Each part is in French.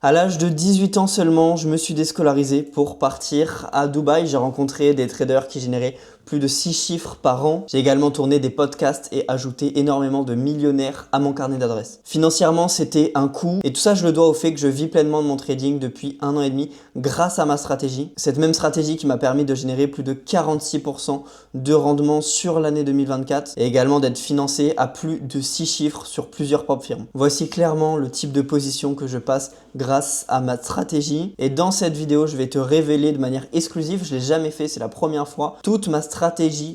À l'âge de 18 ans seulement, je me suis déscolarisé pour partir à Dubaï. J'ai rencontré des traders qui généraient plus de 6 chiffres par an. J'ai également tourné des podcasts et ajouté énormément de millionnaires à mon carnet d'adresses. Financièrement, c'était un coup et tout ça, je le dois au fait que je vis pleinement de mon trading depuis 1 an et demi grâce à ma stratégie. Cette même stratégie qui m'a permis de générer plus de 46% de rendement sur l'année 2024 et également d'être financé à plus de 6 chiffres sur plusieurs propres firmes. Voici clairement le type de position que je passe grâce à ma stratégie. Et dans cette vidéo, je vais te révéler de manière exclusive, je ne l'ai jamais fait, c'est la première fois, toute ma stratégie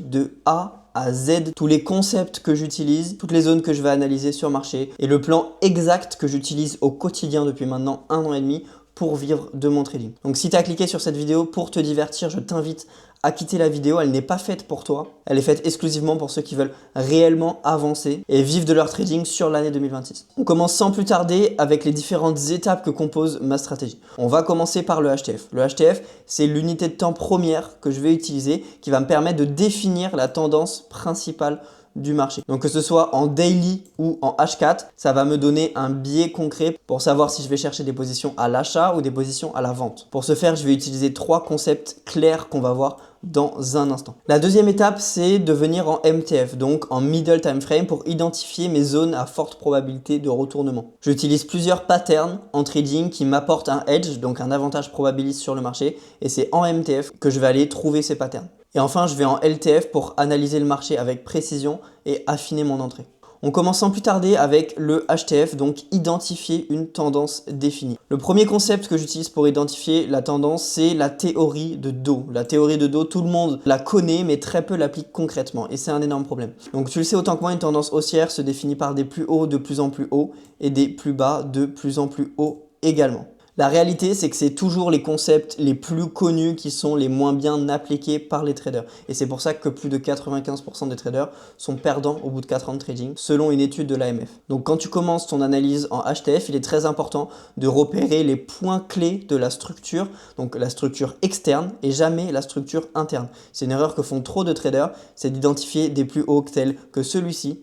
de A à Z, tous les concepts que j'utilise, toutes les zones que je vais analyser sur marché et le plan exact que j'utilise au quotidien depuis maintenant 1 an et demi pour vivre de mon trading. Donc si tu as cliqué sur cette vidéo pour te divertir, je t'invite à quitter la vidéo. Elle n'est pas faite pour toi. Elle est faite exclusivement pour ceux qui veulent réellement avancer et vivre de leur trading sur l'année 2026. On commence sans plus tarder avec les différentes étapes que compose ma stratégie. On va commencer par le HTF. Le HTF, c'est l'unité de temps première que je vais utiliser qui va me permettre de définir la tendance principale du marché. Donc que ce soit en daily ou en H4, ça va me donner un biais concret pour savoir si je vais chercher des positions à l'achat ou des positions à la vente. Pour ce faire, je vais utiliser 3 concepts clairs qu'on va voir dans un instant. La deuxième étape, c'est de venir en MTF, donc en Middle Time Frame, pour identifier mes zones à forte probabilité de retournement. J'utilise plusieurs patterns en trading qui m'apportent un edge, donc un avantage probabiliste sur le marché, et c'est en MTF que je vais aller trouver ces patterns. Et enfin, je vais en LTF pour analyser le marché avec précision et affiner mon entrée. On commence sans plus tarder avec le HTF, donc identifier une tendance définie. Le premier concept que j'utilise pour identifier la tendance, c'est la théorie de dos. La théorie de dos, tout le monde la connaît, mais très peu l'applique concrètement et c'est un énorme problème. Donc tu le sais autant que moi, une tendance haussière se définit par des plus hauts de plus en plus hauts et des plus bas de plus en plus hauts également. La réalité, c'est que c'est toujours les concepts les plus connus qui sont les moins bien appliqués par les traders. Et c'est pour ça que plus de 95% des traders sont perdants au bout de 4 ans de trading, selon une étude de l'AMF. Donc quand tu commences ton analyse en HTF, il est très important de repérer les points clés de la structure, donc la structure externe et jamais la structure interne. C'est une erreur que font trop de traders, c'est d'identifier des plus hauts tels que celui-ci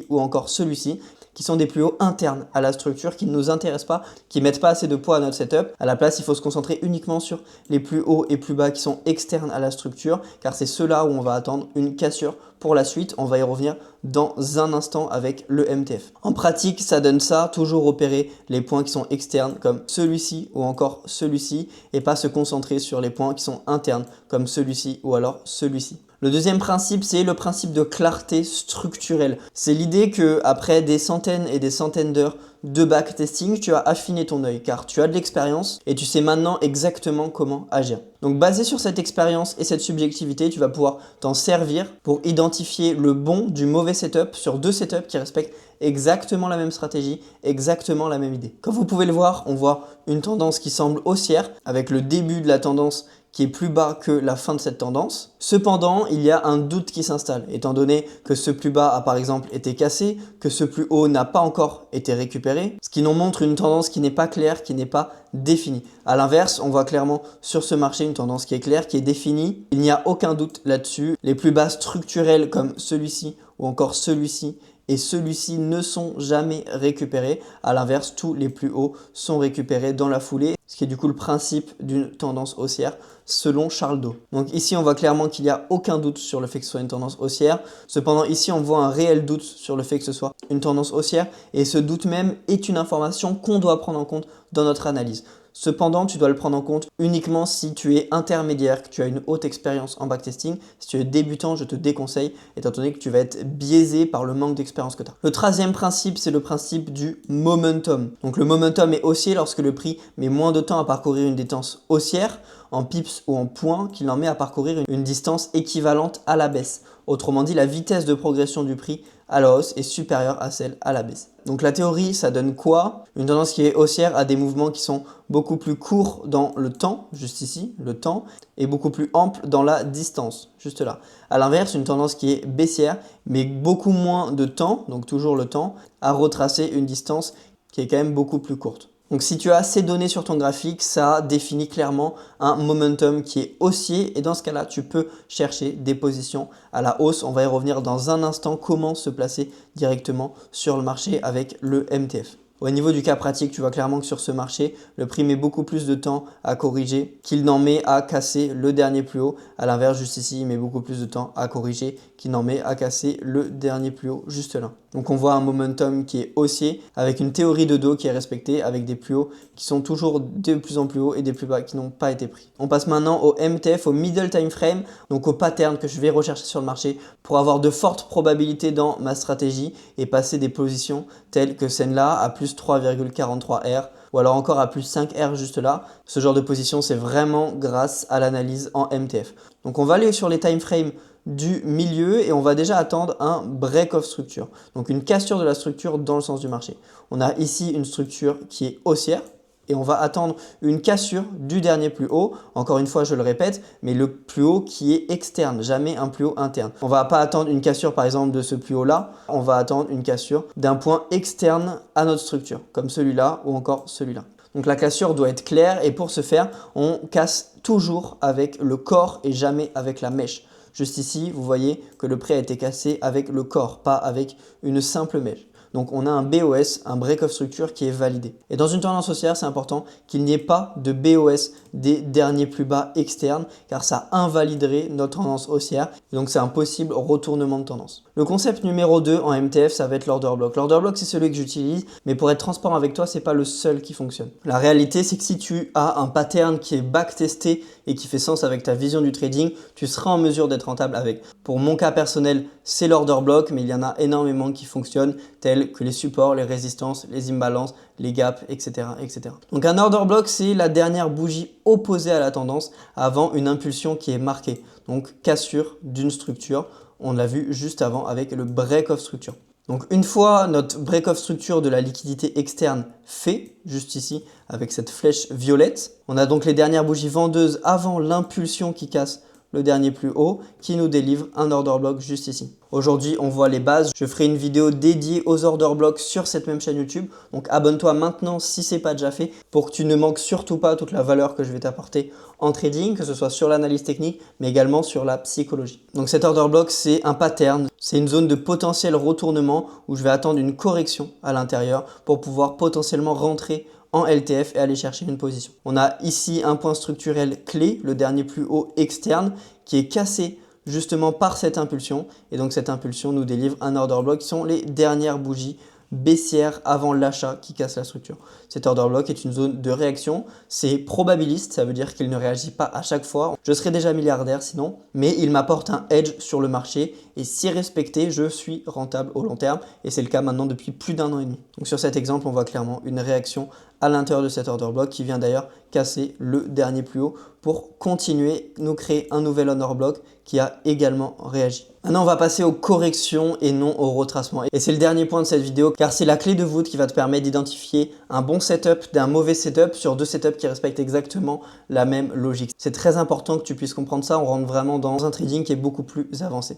ou encore celui-ci, qui sont des plus hauts internes à la structure, qui ne nous intéressent pas, qui ne mettent pas assez de poids à notre setup. À la place, il faut se concentrer uniquement sur les plus hauts et plus bas qui sont externes à la structure, car c'est ceux-là où on va attendre une cassure pour la suite. On va y revenir dans un instant avec le MTF. En pratique, ça donne ça, toujours repérer les points qui sont externes comme celui-ci ou encore celui-ci, et pas se concentrer sur les points qui sont internes comme celui-ci ou alors celui-ci. Le deuxième principe, c'est le principe de clarté structurelle. C'est l'idée que après des centaines et des centaines d'heures de backtesting, tu as affiné ton œil car tu as de l'expérience et tu sais maintenant exactement comment agir. Donc basé sur cette expérience et cette subjectivité, tu vas pouvoir t'en servir pour identifier le bon du mauvais setup sur 2 setups qui respectent exactement la même stratégie, exactement la même idée. Comme vous pouvez le voir, on voit une tendance qui semble haussière avec le début de la tendance qui est plus bas que la fin de cette tendance. Cependant, il y a un doute qui s'installe, étant donné que ce plus bas a par exemple été cassé, que ce plus haut n'a pas encore été récupéré, ce qui nous montre une tendance qui n'est pas claire, qui n'est pas définie. A l'inverse, on voit clairement sur ce marché une tendance qui est claire, qui est définie. Il n'y a aucun doute là-dessus. Les plus bas structurels comme celui-ci ou encore celui-ci et celui-ci ne sont jamais récupérés. A l'inverse, tous les plus hauts sont récupérés dans la foulée, ce qui est du coup le principe d'une tendance haussière selon Charles Do. Donc ici, on voit clairement qu'il n'y a aucun doute sur le fait que ce soit une tendance haussière. Cependant, ici, on voit un réel doute sur le fait que ce soit une tendance haussière et ce doute même est une information qu'on doit prendre en compte dans notre analyse. Cependant, tu dois le prendre en compte uniquement si tu es intermédiaire, que tu as une haute expérience en backtesting. Si tu es débutant, je te déconseille, étant donné que tu vas être biaisé par le manque d'expérience que tu as. Le troisième principe, c'est le principe du momentum. Donc le momentum est haussier lorsque le prix met moins de temps à parcourir une distance haussière, en pips ou en points, qu'il en met à parcourir une distance équivalente à la baisse. Autrement dit, la vitesse de progression du prix à la hausse est supérieure à celle à la baisse. Donc la théorie, ça donne quoi? Une tendance qui est haussière a des mouvements qui sont beaucoup plus courts dans le temps, juste ici, le temps, et beaucoup plus ample dans la distance, juste là. A l'inverse, une tendance qui est baissière, mais beaucoup moins de temps, donc toujours le temps, à retracer une distance qui est quand même beaucoup plus courte. Donc si tu as ces données sur ton graphique, ça définit clairement un momentum qui est haussier et dans ce cas-là, tu peux chercher des positions à la hausse. On va y revenir dans un instant, comment se placer directement sur le marché avec le MTF. Au niveau du cas pratique, tu vois clairement que sur ce marché, le prix met beaucoup plus de temps à corriger qu'il n'en met à casser le dernier plus haut. À l'inverse, juste ici, il met beaucoup plus de temps à corriger qu'il n'en met à casser le dernier plus haut juste là. Donc on voit un momentum qui est haussier avec une théorie de dos qui est respectée avec des plus hauts qui sont toujours de plus en plus hauts et des plus bas qui n'ont pas été pris. On passe maintenant au MTF, au middle time frame, donc au pattern que je vais rechercher sur le marché pour avoir de fortes probabilités dans ma stratégie et passer des positions telles que celle-là à plus 3,43 R ou alors encore à plus 5 R juste là. Ce genre de position, c'est vraiment grâce à l'analyse en MTF. Donc on va aller sur les time frames du milieu et on va déjà attendre un break of structure, donc une cassure de la structure dans le sens du marché. On a ici une structure qui est haussière et on va attendre une cassure du dernier plus haut, encore une fois je le répète, mais le plus haut qui est externe, jamais un plus haut interne. On ne va pas attendre une cassure par exemple de ce plus haut là, on va attendre une cassure d'un point externe à notre structure, comme celui-là ou encore celui-là. Donc la cassure doit être claire et pour ce faire, on casse toujours avec le corps et jamais avec la mèche. Juste ici, vous voyez que le prix a été cassé avec le corps, pas avec une simple mèche. Donc on a un BOS, un break of structure qui est validé. Et dans une tendance haussière, c'est important qu'il n'y ait pas de BOS des derniers plus bas externes car ça invaliderait notre tendance haussière. Et donc c'est un possible retournement de tendance. Le concept numéro 2 en MTF, ça va être l'order block. L'order block, c'est celui que j'utilise, mais pour être transparent avec toi, c'est pas le seul qui fonctionne. La réalité, c'est que si tu as un pattern qui est backtesté et qui fait sens avec ta vision du trading, tu seras en mesure d'être rentable avec. Pour mon cas personnel, c'est l'order block, mais il y en a énormément qui fonctionnent, tels que les supports, les résistances, les imbalances, les gaps, etc. etc. Donc un order block, c'est la dernière bougie opposée à la tendance avant une impulsion qui est marquée. Donc cassure d'une structure, on l'a vu juste avant avec le break of structure. Donc une fois notre break of structure de la liquidité externe fait, juste ici avec cette flèche violette, on a donc les dernières bougies vendeuses avant l'impulsion qui casse le dernier plus haut qui nous délivre un order block juste ici. Aujourd'hui, on voit les bases. Je ferai une vidéo dédiée aux order blocks sur cette même chaîne YouTube. Donc abonne-toi maintenant si ce n'est pas déjà fait pour que tu ne manques surtout pas toute la valeur que je vais t'apporter en trading, que ce soit sur l'analyse technique, mais également sur la psychologie. Donc cet order block, c'est un pattern. C'est une zone de potentiel retournement où je vais attendre une correction à l'intérieur pour pouvoir potentiellement rentrer en LTF et aller chercher une position. On a ici un point structurel clé, le dernier plus haut externe, qui est cassé justement par cette impulsion. Et donc cette impulsion nous délivre un order block qui sont les dernières bougies baissière avant l'achat qui casse la structure. Cet order block est une zone de réaction, c'est probabiliste, ça veut dire qu'il ne réagit pas à chaque fois. Je serais déjà milliardaire sinon, mais il m'apporte un edge sur le marché et si respecté, je suis rentable au long terme et c'est le cas maintenant depuis plus d'1 an et demi. Donc sur cet exemple, on voit clairement une réaction à l'intérieur de cet order block qui vient d'ailleurs casser le dernier plus haut pour continuer nous créer un nouvel order block qui a également réagi. Maintenant, on va passer aux corrections et non au retracement. Et c'est le dernier point de cette vidéo car c'est la clé de voûte qui va te permettre d'identifier un bon setup d'un mauvais setup sur deux setups qui respectent exactement la même logique. C'est très important que tu puisses comprendre ça. On rentre vraiment dans un trading qui est beaucoup plus avancé.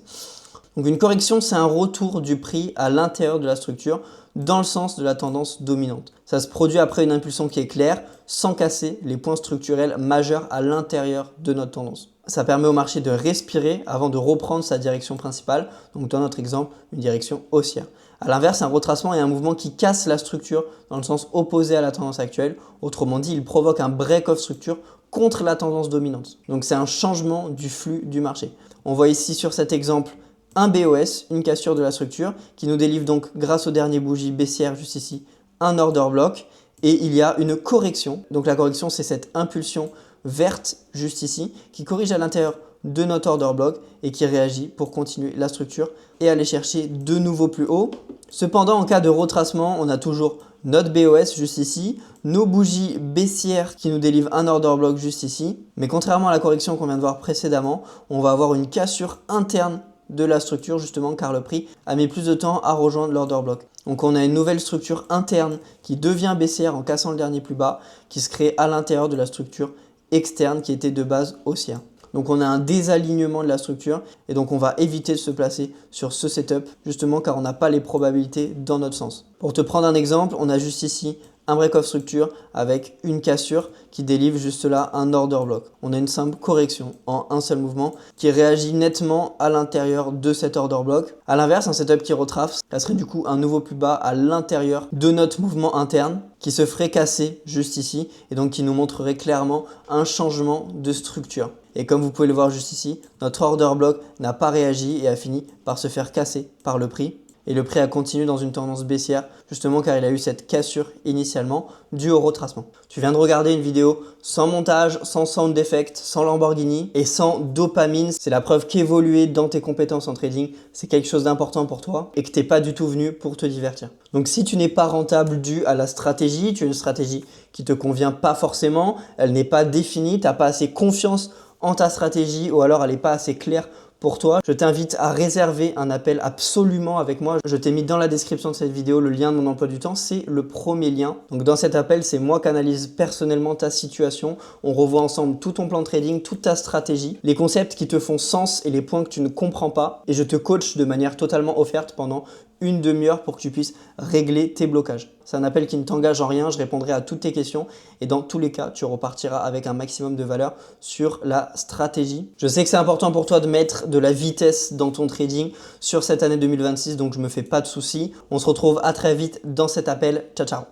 Donc une correction, c'est un retour du prix à l'intérieur de la structure dans le sens de la tendance dominante. Ça se produit après une impulsion qui est claire, sans casser les points structurels majeurs à l'intérieur de notre tendance. Ça permet au marché de respirer avant de reprendre sa direction principale, donc dans notre exemple, une direction haussière. A l'inverse, un retracement est un mouvement qui casse la structure dans le sens opposé à la tendance actuelle. Autrement dit, il provoque un break of structure contre la tendance dominante. Donc c'est un changement du flux du marché. On voit ici sur cet exemple un BOS, une cassure de la structure, qui nous délivre donc, grâce aux dernières bougies baissières juste ici, un order block. Et il y a une correction. Donc la correction, c'est cette impulsion verte juste ici, qui corrige à l'intérieur de notre order block et qui réagit pour continuer la structure et aller chercher de nouveau plus haut. Cependant, en cas de retracement, on a toujours notre BOS juste ici, nos bougies baissières qui nous délivrent un order block juste ici. Mais contrairement à la correction qu'on vient de voir précédemment, on va avoir une cassure interne de la structure justement car le prix a mis plus de temps à rejoindre l'order block. Donc on a une nouvelle structure interne qui devient baissière en cassant le dernier plus bas qui se crée à l'intérieur de la structure externe qui était de base haussière. Donc on a un désalignement de la structure et donc on va éviter de se placer sur ce setup justement car on n'a pas les probabilités dans notre sens. Pour te prendre un exemple, on a juste ici un break-off structure avec une cassure qui délivre juste là un order block. On a une simple correction en un seul mouvement qui réagit nettement à l'intérieur de cet order block. À l'inverse, un setup qui retrace, ça serait du coup un nouveau plus bas à l'intérieur de notre mouvement interne qui se ferait casser juste ici et donc qui nous montrerait clairement un changement de structure. Et comme vous pouvez le voir juste ici, notre order block n'a pas réagi et a fini par se faire casser par le prix. Et le prix a continué dans une tendance baissière, justement car il a eu cette cassure initialement due au retracement. Tu viens de regarder une vidéo sans montage, sans sound effect, sans Lamborghini et sans dopamine. C'est la preuve qu'évoluer dans tes compétences en trading, c'est quelque chose d'important pour toi et que tu n'es pas du tout venu pour te divertir. Donc si tu n'es pas rentable dû à la stratégie, tu as une stratégie qui ne te convient pas forcément, elle n'est pas définie, tu n'as pas assez confiance en ta stratégie ou alors elle n'est pas assez claire pour toi, je t'invite à réserver un appel absolument avec moi. Je t'ai mis dans la description de cette vidéo le lien de mon emploi du temps, c'est le premier lien. Donc dans cet appel, c'est moi qui analyse personnellement ta situation. On revoit ensemble tout ton plan de trading, toute ta stratégie, les concepts qui te font sens et les points que tu ne comprends pas. Et je te coach de manière totalement offerte pendant une demi-heure pour que tu puisses régler tes blocages. C'est un appel qui ne t'engage en rien, je répondrai à toutes tes questions et dans tous les cas, tu repartiras avec un maximum de valeur sur la stratégie. Je sais que c'est important pour toi de mettre de la vitesse dans ton trading sur cette année 2026, donc je ne me fais pas de soucis. On se retrouve à très vite dans cet appel. Ciao, ciao!